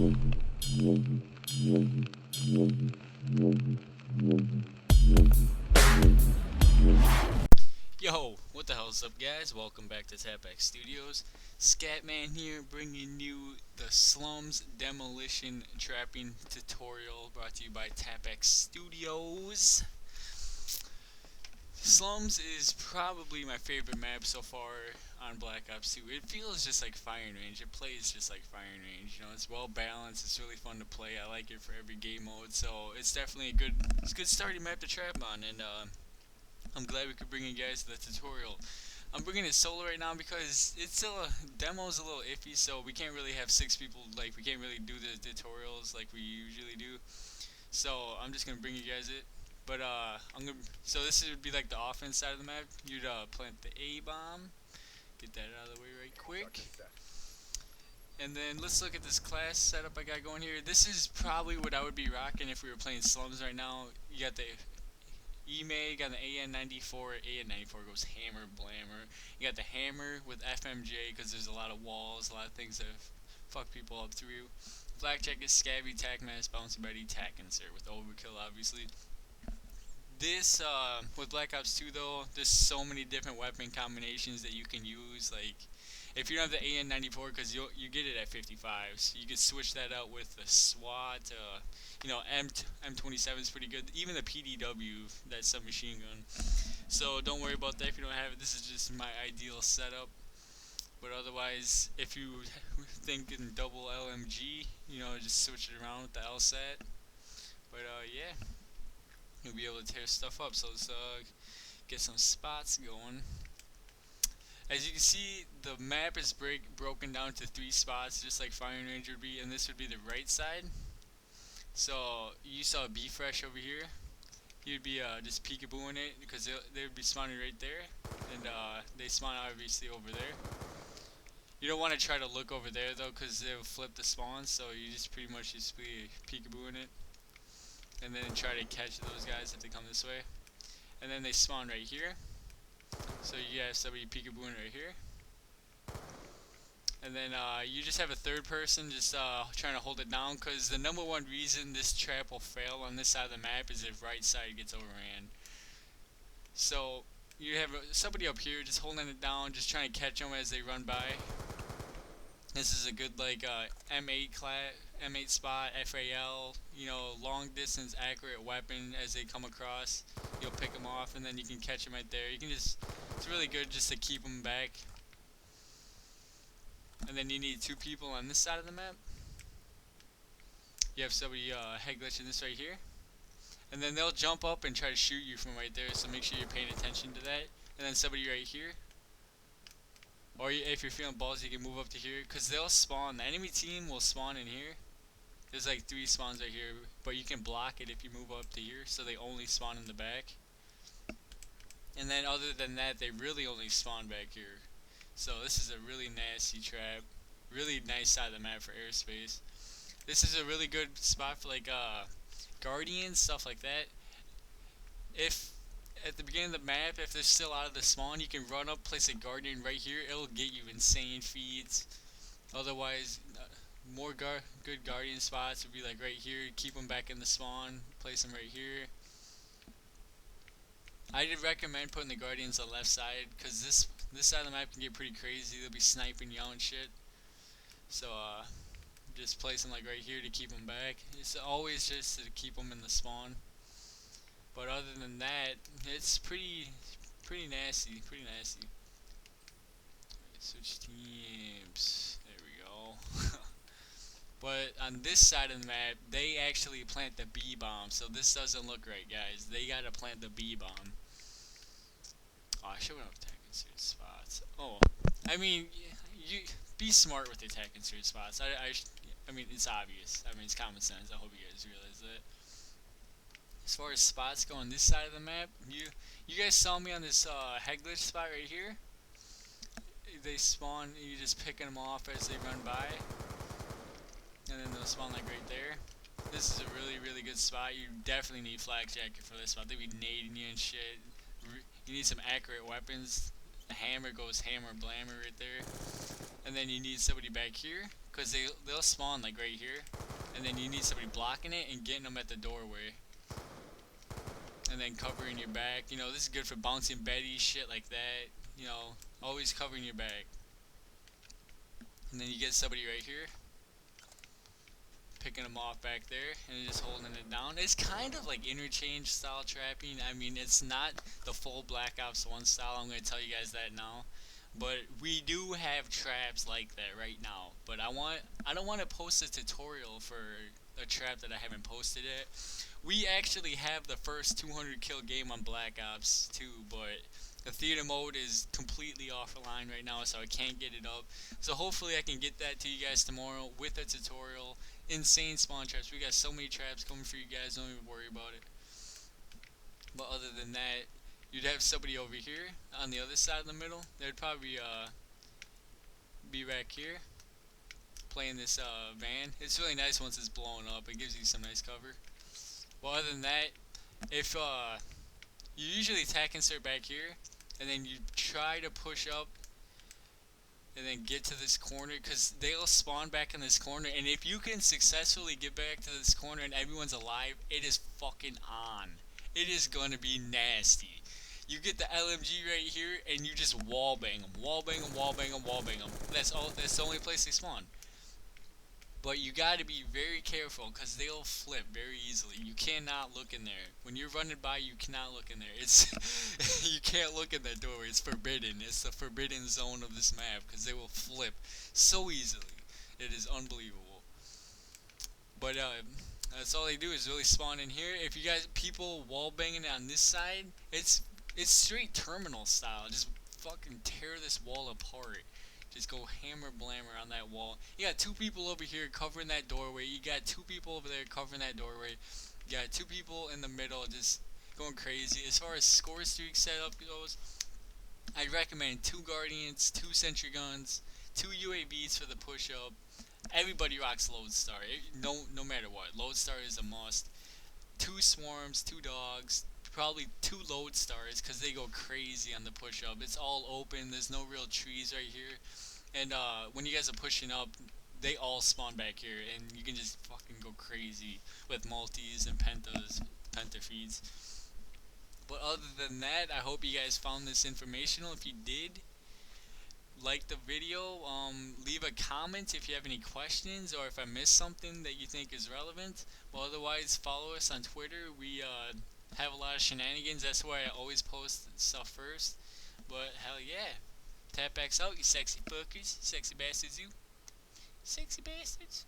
Yo, what the hell's up, guys? Welcome back to TapX Studios. Scatman here, bringing you the Slums Demolition Trapping tutorial brought to you by TapX Studios. Slums is probably my favorite map so far on Black Ops 2. It feels just like firing range. It plays just like firing range. You know, it's well balanced. It's really fun to play. I like it for every game mode. So it's definitely a good starting map to trap on. And I'm glad we could bring you guys the tutorial. I'm bringing it solo right now because it's still demo's a little iffy, so we can't really have 6 people. Like, we can't really do the tutorials like we usually do. So I'm just gonna bring you guys it. But so this would be like the offense side of the map. You'd plant the A bomb, get that out of the way right quick. And then let's look at this class setup I got going here. This is probably what I would be rocking if we were playing Slums right now. You got the E-Mag on the AN94. AN94 goes hammer blammer. You got the hammer with FMJ because there's a lot of walls, a lot of things that fuck people up through. Blackjack is Scabby, Tac Mask, Bouncy Betty, Tac Insert with Overkill, obviously. This, with Black Ops 2 though, there's so many different weapon combinations that you can use. Like, if you don't have the AN94, because you get it at 55, so you can switch that out with the SWAT. You know, M27 is pretty good. Even the PDW, that submachine gun. So don't worry about that if you don't have it. This is just my ideal setup. But otherwise, if you think in double LMG, you know, just switch it around with the LSAT. But yeah, you'll be able to tear stuff up. So let's get some spots going. As you can see, the map is broken down to 3 spots, just like Firing Range would be, and this would be the right side. So you saw B-Fresh over here. He would be just peekabooing it because they would be spawning right there, and they spawn obviously over there. You don't want to try to look over there though, because they'll flip the spawn. So you just pretty much just be peekabooing it, and then try to catch those guys if they come this way. And then they spawn right here. So you have somebody peekabooing right here. And then you just have a third person just trying to hold it down, because the #1 reason this trap will fail on this side of the map is if right side gets overran. So you have somebody up here just holding it down, just trying to catch them as they run by. This is a good like M8 spot, FAL, you know, long distance accurate weapon as they come across. You'll pick them off and then you can catch them right there. You can just, it's really good just to keep them back. And then you need 2 people on this side of the map. You have somebody head glitching this right here. And then they'll jump up and try to shoot you from right there, so make sure you're paying attention to that. And then somebody right here. Or if you're feeling balls, you can move up to here, because they'll spawn. The enemy team will spawn in here. There's like 3 spawns right here, but you can block it if you move up to here, so they only spawn in the back. And then other than that, they really only spawn back here. So this is a really nasty trap. Really nice side of the map for airspace. This is a really good spot for like guardians, stuff like that. If at the beginning of the map, if they're still out of the spawn, you can run up, place a guardian right here. It'll get you insane feeds. Otherwise, more good guardian spots would be like right here. Keep them back in the spawn. Place them right here. I did recommend putting the guardians on the left side, because this side of the map can get pretty crazy. They'll be sniping you and shit. So just place them like right here to keep them back. It's always just to keep them in the spawn. But other than that, it's pretty nasty, pretty nasty. Switch teams. There we go. But on this side of the map, they actually plant the B bomb. So this doesn't look right, guys. They gotta plant the B bomb. Oh, I should have attacking certain spots. Oh, I mean, you be smart with attacking certain spots. I mean, it's obvious. I mean, it's common sense. I hope you guys realize that. As far as spots go on this side of the map, you guys saw me on this head glitch spot right here. They spawn, you just picking them off as they run by, and then they'll spawn like right there. This is a really good spot. You definitely need flak jacket for this spot. They be nading you and shit. You need some accurate weapons. The hammer goes hammer blammer right there. And then you need somebody back here because they'll spawn like right here, and then you need somebody blocking it and getting them at the doorway, and then covering your back. You know, this is good for bouncing Betty, shit like that. You know, always covering your back. And then you get somebody right here, picking them off back there, and just holding it down. It's kind of like interchange style trapping. I mean, it's not the full Black Ops 1 style. I'm going to tell you guys that now. But we do have traps like that right now. But I don't want to post a tutorial for a trap that I haven't posted yet. We actually have the first 200 kill game on Black Ops 2, but the theater mode is completely offline right now, so I can't get it up. So hopefully I can get that to you guys tomorrow with a tutorial. Insane spawn traps. We got so many traps coming for you guys, don't even worry about it. But other than that, you'd have somebody over here on the other side of the middle. They'd probably be back here playing this van. It's really nice once it's blowing up. It gives you some nice cover. Well, other than that, if you usually attack insert back here, and then you try to push up and then get to this corner, because they'll spawn back in this corner, and if you can successfully get back to this corner and everyone's alive, it is fucking on. It is gonna be nasty. You get the LMG right here, and you just wallbang them, wallbang them, wallbang them, wallbang them. That's all. That's the only place they spawn. But you gotta be very careful, because they'll flip very easily. You cannot look in there. When you're running by, you cannot look in there. It's you can't look in that doorway. It's forbidden. It's the forbidden zone of this map, because they will flip so easily. It is unbelievable. But that's all they do is really spawn in here. If you guys people wall banging on this side, it's straight terminal style. Just fucking tear this wall apart. Just go hammer blammer on that wall. You got two people over here covering that doorway. You got two people over there covering that doorway. You got two people in the middle just going crazy. As far as score streak setup goes, I'd recommend 2 Guardians, 2 Sentry Guns, 2 UAVs for the push-up. Everybody rocks Lodestar. No matter what. Lodestar is a must. 2 Swarms, 2 Dogs, probably 2 Lodestars because they go crazy on the push-up. It's all open. There's no real trees right here. And when you guys are pushing up, they all spawn back here, and you can just fucking go crazy with multis and penta feeds. But other than that, I hope you guys found this informational. If you did, like the video, leave a comment if you have any questions or if I missed something that you think is relevant. But otherwise, follow us on Twitter. We have a lot of shenanigans. That's why I always post stuff first. But hell yeah. Tap backs out, you sexy fuckers. Sexy bastards, you. Sexy bastards.